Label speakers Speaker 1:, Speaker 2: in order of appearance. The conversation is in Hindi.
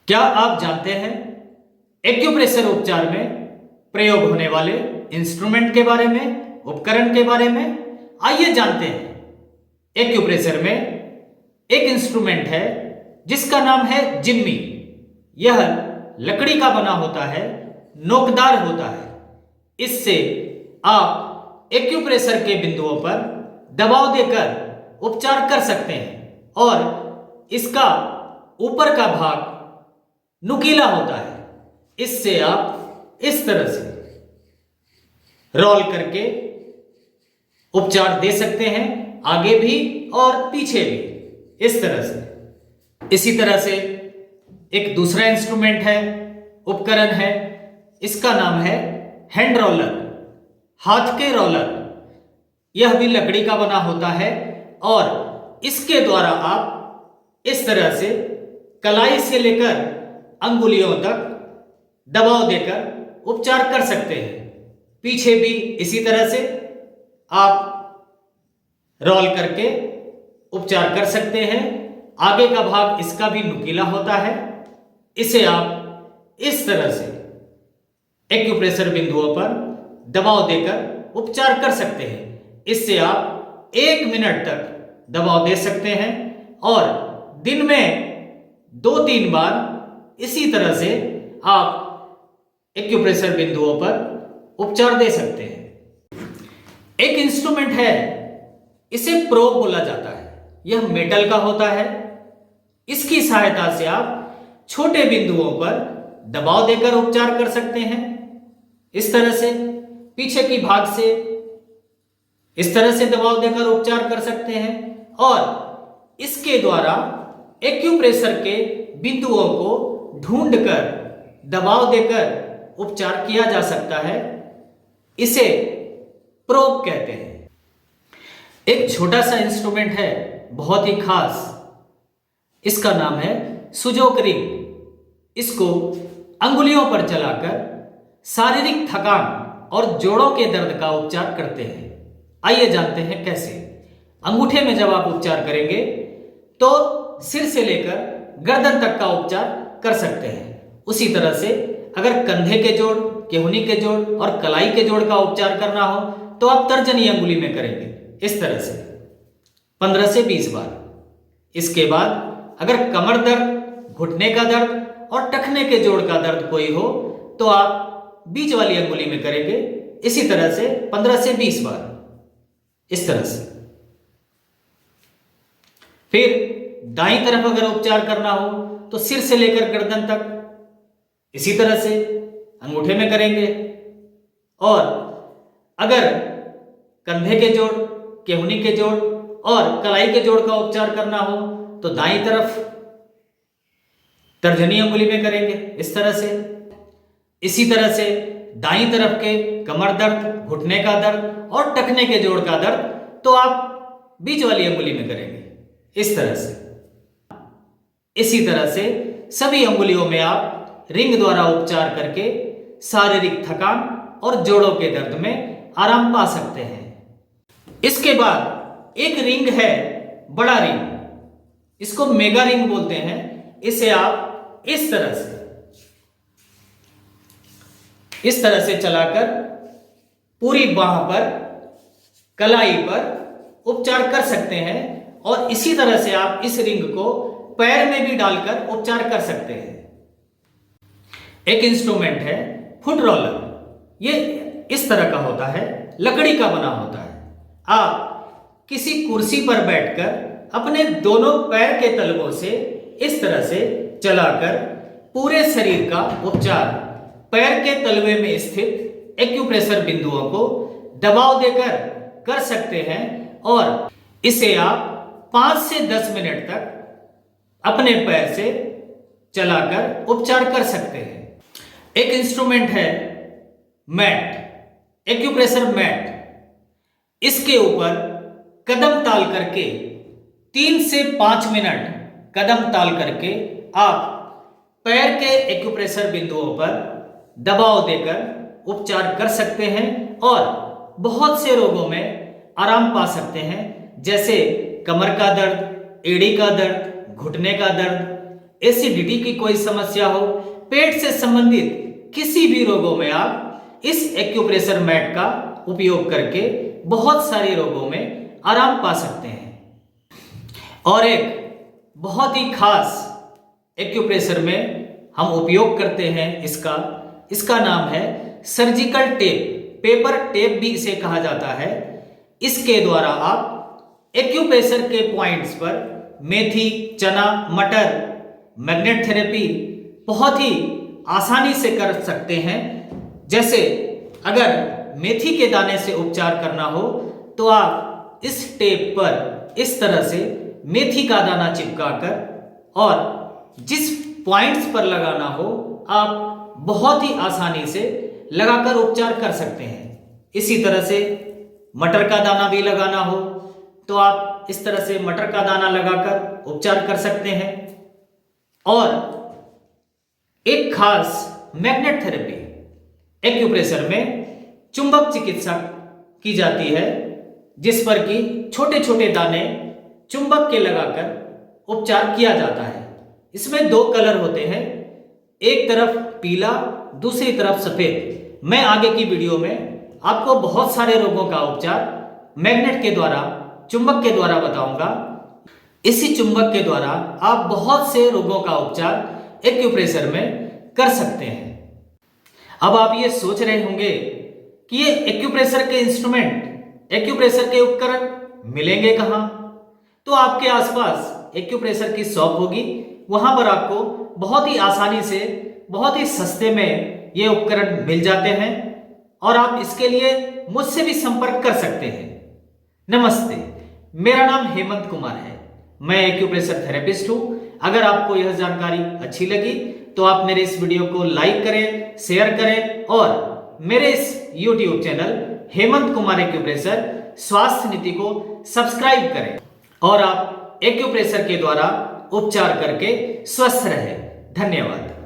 Speaker 1: क्या आप जानते हैं एक्यूप्रेशर उपचार में प्रयोग होने वाले इंस्ट्रूमेंट के बारे में, उपकरण के बारे में? आइए जानते हैं। एक्यूप्रेशर में एक इंस्ट्रूमेंट है जिसका नाम है जिम्मी। यह लकड़ी का बना होता है, नोकदार होता है। इससे आप एक्यूप्रेशर के बिंदुओं पर दबाव देकर उपचार कर सकते हैं और इसका ऊपर का भाग नुकीला होता है। इससे आप इस तरह से रोल करके उपचार दे सकते हैं, आगे भी और पीछे भी, इस तरह से। इसी तरह से एक दूसरा इंस्ट्रूमेंट है, उपकरण है, इसका नाम है हैंड रोलर, हाथ के रोलर। यह भी लकड़ी का बना होता है और इसके द्वारा आप इस तरह से कलाई से लेकर अंगुलियों तक दबाव देकर उपचार कर सकते हैं। पीछे भी इसी तरह से आप रोल करके उपचार कर सकते हैं। आगे का भाग इसका भी नुकीला होता है। इसे आप इस तरह से एक्यूप्रेशर बिंदुओं पर दबाव देकर उपचार कर सकते हैं। इससे आप 1 मिनट तक दबाव दे सकते हैं और दिन में 2-3 बार इसी तरह से आप एक्यूप्रेशर बिंदुओं पर उपचार दे सकते हैं। एक इंस्ट्रूमेंट है, इसे प्रोब बोला जाता है। यह मेटल का होता है। इसकी सहायता से आप छोटे बिंदुओं पर दबाव देकर उपचार कर सकते हैं। इस तरह से पीछे की भाग से इस तरह से दबाव देकर उपचार कर सकते हैं और इसके द्वारा एक्यूप्रेशर के बिंदुओं को ढूंढकर दबाव देकर उपचार किया जा सकता है। इसे प्रोब कहते हैं। एक छोटा सा इंस्ट्रूमेंट है, बहुत ही खास। इसका नाम है सुजोक रिंग। इसको अंगुलियों पर चलाकर शारीरिक थकान और जोड़ों के दर्द का उपचार करते हैं। आइए जानते हैं कैसे। अंगूठे में जब आप उपचार करेंगे तो सिर से लेकर गर्दन तक का उपचार कर सकते हैं। उसी तरह से अगर कंधे के जोड़, केहूनी के जोड़ और कलाई के जोड़ का उपचार करना हो तो आप तर्जनी अंगुली में करेंगे, इस तरह से 15 से 20 बार। इसके बाद अगर कमर दर्द, घुटने का दर्द और टखने के जोड़ का दर्द कोई हो तो आप बीच वाली अंगुली में करेंगे, इसी तरह से 15 से 20 बार, इस तरह से। फिर दाईं तरफ अगर उपचार करना हो तो सिर से लेकर गर्दन तक इसी तरह से अंगूठे में करेंगे। और अगर कंधे के जोड़, केहूनी के जोड़ और कलाई के जोड़ का उपचार करना हो तो दाईं तरफ तर्जनी अंगुली में करेंगे, इस तरह से। इसी तरह से दाईं तरफ के कमर दर्द, घुटने का दर्द और टखने के जोड़ का दर्द तो आप बीच वाली अंगुली में करेंगे, इस तरह से। इसी तरह से सभी अंगुलियों में आप रिंग द्वारा उपचार करके शारीरिक थकान और जोड़ों के दर्द में आराम पा सकते हैं। इसके बाद एक रिंग है, बड़ा रिंग। इसको मेगा रिंग बोलते हैं। इसे आप इस तरह से चलाकर पूरी बाह पर, कलाई पर उपचार कर सकते हैं और इसी तरह से आप इस रिंग को पैर में भी डालकर उपचार कर सकते हैं। एक इंस्ट्रूमेंट है फुट रोलर। ये इस तरह का होता है, लकड़ी का बना होता है। आप किसी कुर्सी पर बैठकर अपने दोनों पैर के तलवों से इस तरह से चलाकर पूरे शरीर का उपचार पैर के तलवे में स्थित एक्यूप्रेशर बिंदुओं को दबाव देकर कर सकते हैं और इसे आप 5 से 10 मिनट तक अपने पैर से चलाकर उपचार कर सकते हैं। एक इंस्ट्रूमेंट है मैट, एक्यूप्रेशर मैट। इसके ऊपर कदम ताल करके 3 से 5 मिनट कदम ताल करके आप पैर के एक्यूप्रेशर बिंदुओं पर दबाव देकर उपचार कर सकते हैं और बहुत से रोगों में आराम पा सकते हैं, जैसे कमर का दर्द, एड़ी का दर्द, घुटने का दर्द, एसिडिटी की कोई समस्या हो, पेट से संबंधित किसी भी रोगों में आप इस एक्यूप्रेशर मैट का उपयोग करके बहुत सारे रोगों में आराम पा सकते हैं। और एक बहुत ही खास एक्यूप्रेशर में हम उपयोग करते हैं इसका नाम है सर्जिकल टेप, पेपर टेप भी इसे कहा जाता है। इसके द्वारा आप एक्यूप्रेशर के पॉइंट्स पर मेथी, चना, मटर, मैग्नेट थेरेपी बहुत ही आसानी से कर सकते हैं। जैसे अगर मेथी के दाने से उपचार करना हो तो आप इस टेप पर इस तरह से मेथी का दाना चिपकाकर और जिस पॉइंट्स पर लगाना हो आप बहुत ही आसानी से लगाकर उपचार कर सकते हैं। इसी तरह से मटर का दाना भी लगाना हो तो आप इस तरह से मटर का दाना लगाकर उपचार कर सकते हैं। और एक खास मैग्नेट थेरेपी एक्यूप्रेशर में चुंबक चिकित्सा की जाती है, जिस पर कि छोटे छोटे दाने चुंबक के लगाकर उपचार किया जाता है। इसमें दो कलर होते हैं, एक तरफ पीला, दूसरी तरफ सफेद। मैं आगे की वीडियो में आपको बहुत सारे रोगों का उपचार मैग्नेट के द्वारा, चुंबक के द्वारा बताऊंगा। इसी चुंबक के द्वारा आप बहुत से रोगों का उपचार एक्यूप्रेशर में कर सकते हैं। अब आप ये सोच रहे होंगे कि ये एक्यूप्रेशर के इंस्ट्रूमेंट, एक्यूप्रेशर के उपकरण मिलेंगे कहां? तो आपके आसपास एक्यूप्रेशर की शॉप होगी, वहां पर आपको बहुत ही आसानी से, बहुत ही सस्ते में ये उपकरण मिल जाते हैं और आप इसके लिए मुझसे भी संपर्क कर सकते हैं। नमस्ते, मेरा नाम हेमंत कुमार है, मैं एक्यूप्रेशर थेरेपिस्ट हूं। अगर आपको यह जानकारी अच्छी लगी तो आप मेरे इस वीडियो को लाइक करें, शेयर करें और मेरे इस YouTube channel Hemant Kumar acupressure स्वास्थ्य नीति को सब्सक्राइब करें और आप एक्यूप्रेशर के द्वारा उपचार करके स्वस्थ रहें। धन्यवाद।